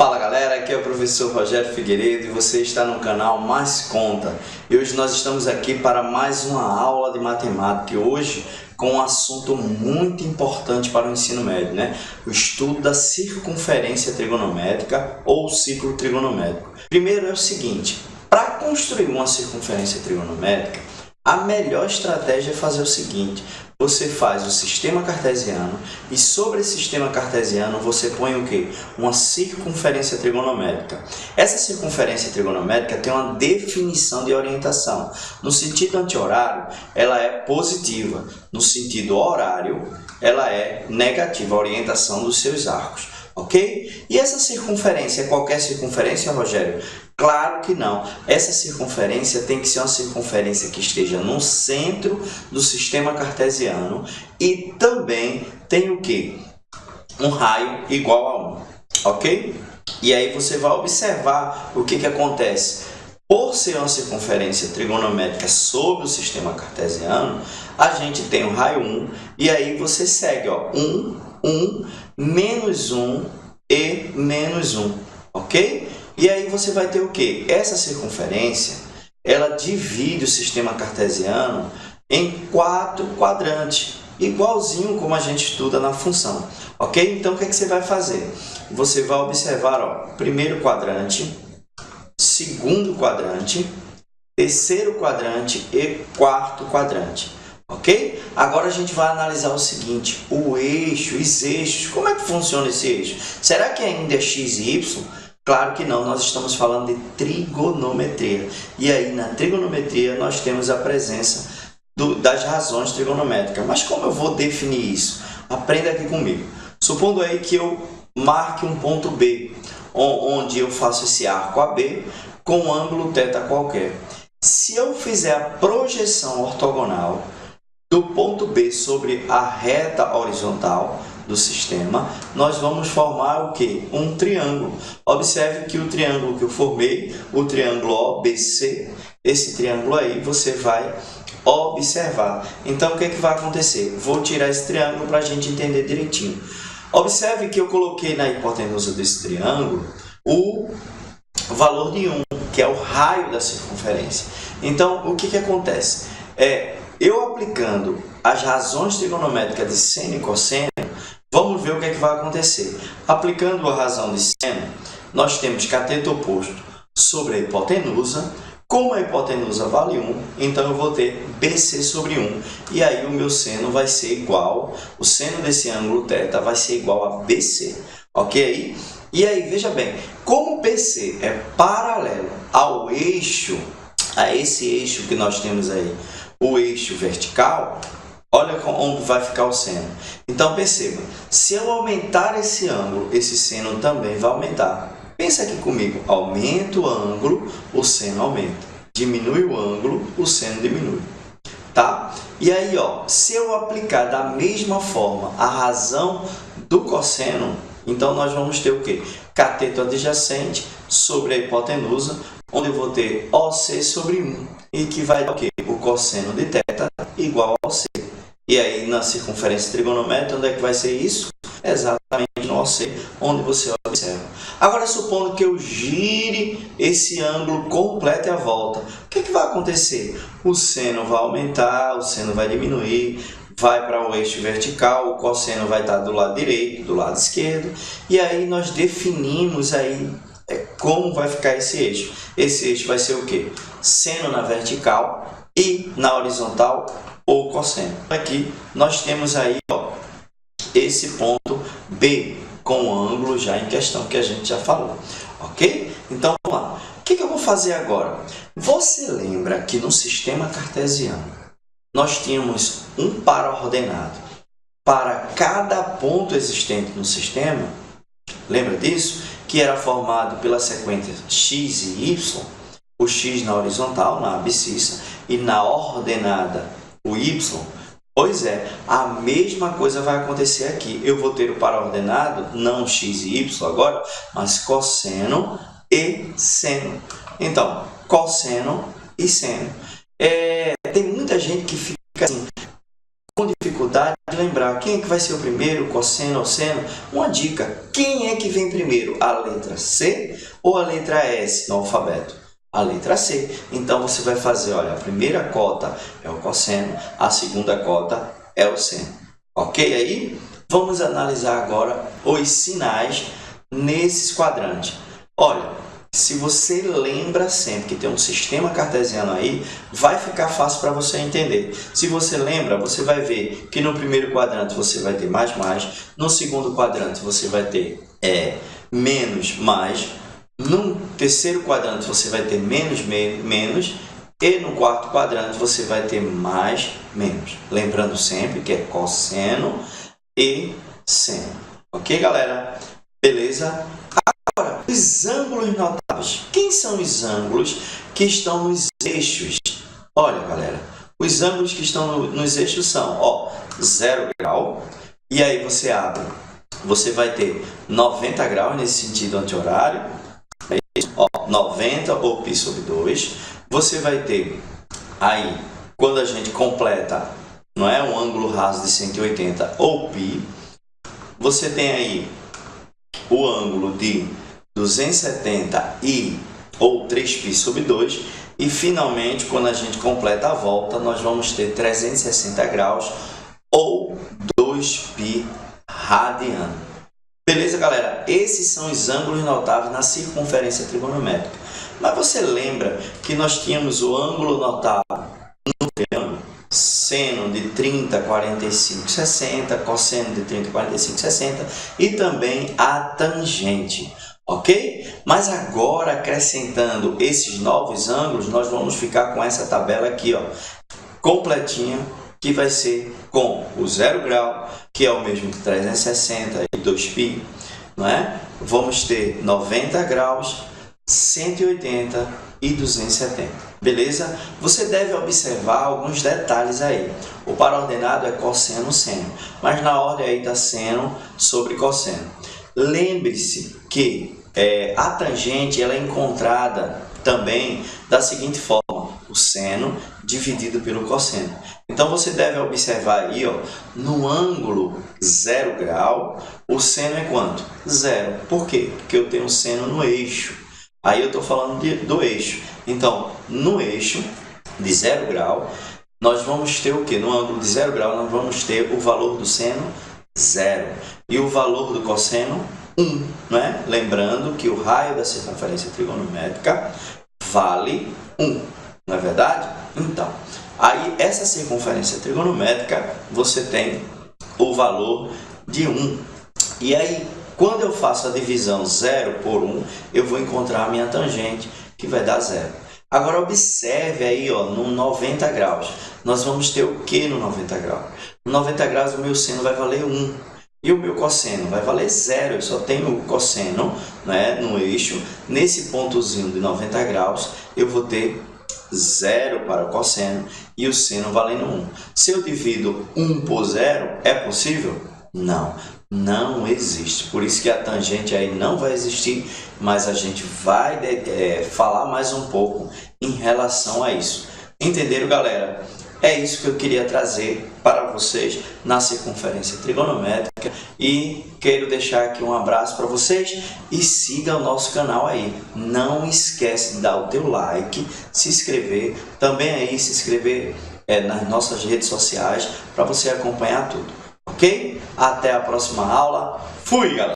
Fala galera, aqui é o professor Rogério Figueiredo e você está no canal Mais Conta. E hoje nós estamos aqui para mais uma aula de matemática e hoje com um assunto muito importante para o ensino médio, né? O estudo da circunferência trigonométrica ou ciclo trigonométrico. Primeiro é o seguinte, para construir uma circunferência trigonométrica, a melhor estratégia é fazer o seguinte: você faz o sistema cartesiano e sobre esse sistema cartesiano você põe o quê? Uma circunferência trigonométrica. Essa circunferência trigonométrica tem uma definição de orientação. No sentido anti-horário, ela é positiva. No sentido horário, ela é negativa, a orientação dos seus arcos. Ok? E essa circunferência é qualquer circunferência, Rogério? Claro que não. Essa circunferência tem que ser uma circunferência que esteja no centro do sistema cartesiano e também tem o quê? Um raio igual a 1. Ok? E aí você vai observar o que acontece. Por ser uma circunferência trigonométrica sobre o sistema cartesiano, a gente tem o raio 1 e aí você segue, ó, 1, 1, menos 1 e menos 1, ok? E aí você vai ter o quê? Essa circunferência, ela divide o sistema cartesiano em 4 quadrantes, igualzinho como a gente estuda na função, ok? Então, o que você vai fazer? Você vai observar, ó, primeiro quadrante, segundo quadrante, terceiro quadrante e quarto quadrante. Ok? Agora a gente vai analisar o seguinte, o eixo, os eixos, como é que funciona esse eixo? Será que ainda é x e y? Claro que não, nós estamos falando de trigonometria. E aí na trigonometria nós temos a presença das razões trigonométricas. Mas como eu vou definir isso? Aprenda aqui comigo. Supondo aí que eu marque um ponto B, onde eu faço esse arco AB com um ângulo θ qualquer. Se eu fizer a projeção ortogonal do ponto B sobre a reta horizontal do sistema, nós vamos formar o quê? Um triângulo. Observe que o triângulo que eu formei, o triângulo OBC, esse triângulo aí você vai observar. Então, o que vai acontecer? Vou tirar esse triângulo para a gente entender direitinho. Observe que eu coloquei na hipotenusa desse triângulo o valor de 1, que é o raio da circunferência. Então, o que acontece? Eu aplicando as razões trigonométricas de seno e cosseno, vamos ver o que vai acontecer. Aplicando a razão de seno, nós temos cateto oposto sobre a hipotenusa. Como a hipotenusa vale 1, então eu vou ter BC sobre 1. E aí o meu seno vai ser igual, o seno desse ângulo θ vai ser igual a BC. Ok? E aí, veja bem, como BC é paralelo ao eixo, a esse eixo que nós temos aí, o eixo vertical, olha onde vai ficar o seno. Então, perceba, se eu aumentar esse ângulo, esse seno também vai aumentar. Pensa aqui comigo, aumenta o ângulo, o seno aumenta. Diminui o ângulo, o seno diminui. Tá? E aí, ó, se eu aplicar da mesma forma a razão do cosseno, então nós vamos ter o quê? Cateto adjacente sobre a hipotenusa, onde eu vou ter OC sobre 1, e que vai dar o quê? O cosseno de θ igual ao C. E aí, na circunferência trigonométrica, onde é que vai ser isso? Exatamente no OC, onde você observa. Agora, supondo que eu gire esse ângulo completo e a volta, o que vai acontecer? O seno vai aumentar, o seno vai diminuir, vai para o eixo vertical, o cosseno vai estar do lado direito, do lado esquerdo, e aí nós definimos aí como vai ficar esse eixo. Esse eixo vai ser o quê? Seno na vertical e na horizontal ou cosseno. Aqui nós temos aí, ó, esse ponto B com o ângulo já em questão que a gente já falou. Ok? Então vamos lá. O que eu vou fazer agora? Você lembra que no sistema cartesiano nós tínhamos um par ordenado para cada ponto existente no sistema? Lembra disso? Que era formado pela sequência x e y, o x na horizontal, na abscissa, e na ordenada o y. Pois é, a mesma coisa vai acontecer aqui. Eu vou ter o par ordenado, não x e y agora, mas cosseno e seno. Então, cosseno e seno. Tem muita gente que fica assim, com dificuldade de lembrar quem é que vai ser o primeiro, cosseno ou seno, uma dica: quem é que vem primeiro, a letra C ou a letra S no alfabeto? A letra C. Então você vai fazer, olha, a primeira cota é o cosseno, a segunda cota é o seno. Ok aí? Vamos analisar agora os sinais nesses quadrantes. Olha, se você lembra sempre que tem um sistema cartesiano aí, vai ficar fácil para você entender. Se você lembra, você vai ver que no primeiro quadrante você vai ter mais, no segundo quadrante você vai ter menos, mais, no terceiro quadrante você vai ter menos, menos, e no quarto quadrante você vai ter mais, menos. Lembrando sempre que é cosseno e seno. Ok, galera? Beleza? Agora, os ângulos notáveis. Quem são os ângulos que estão nos eixos? Olha, galera, os ângulos que estão nos eixos são 0 grau, e aí você abre, você vai ter 90 graus nesse sentido anti-horário, 90 ou π sobre 2. Você vai ter aí, quando a gente completa, não é, um ângulo raso de 180 ou π, você tem aí o ângulo de 270 ou 3π sobre 2, e finalmente, quando a gente completa a volta, nós vamos ter 360 graus ou 2π radiano. Beleza, galera? Esses são os ângulos notáveis na circunferência trigonométrica. Mas você lembra que nós tínhamos o ângulo notável no triângulo? Seno de 30, 45, 60, cosseno de 30, 45, 60 e também a tangente, ok? Mas agora, acrescentando esses novos ângulos, nós vamos ficar com essa tabela aqui, completinha, que vai ser com o 0 grau, que é o mesmo que 360 e 2π, não é? Vamos ter 90 graus, 180 e 270, beleza? Você deve observar alguns detalhes aí. O paraordenado é cosseno, seno, mas na ordem aí está seno sobre cosseno. Lembre-se que a tangente ela é encontrada também da seguinte forma: o seno dividido pelo cosseno. Então você deve observar aí, no ângulo 0 grau, o seno é quanto? 0. Por quê? Porque eu tenho seno no eixo. Aí eu estou falando do eixo. Então, no eixo de 0 grau, nós vamos ter o quê? No ângulo de 0 grau, nós vamos ter o valor do seno 0 e o valor do cosseno 1, né? Lembrando que o raio da circunferência trigonométrica vale 1, não é verdade? Então, aí essa circunferência trigonométrica você tem o valor de 1. E aí, quando eu faço a divisão 0 por 1, eu vou encontrar a minha tangente, que vai dar 0. Agora, observe aí, no 90 graus. Nós vamos ter o que no 90 graus? No 90 graus, o meu seno vai valer 1. E o meu cosseno vai valer 0. Eu só tenho o cosseno, né, no eixo. Nesse pontozinho de 90 graus, eu vou ter 0 para o cosseno e o seno valendo 1. Se eu divido 1 por 0, é possível? Não, não existe. Por isso que a tangente aí não vai existir, mas a gente vai falar mais um pouco em relação a isso. Entenderam, galera? É isso que eu queria trazer para vocês na circunferência trigonométrica, e quero deixar aqui um abraço para vocês e siga o nosso canal aí. Não esquece de dar o teu like, se inscrever, também aí se inscrever nas nossas redes sociais para você acompanhar tudo, ok? Até a próxima aula. Fui, galera!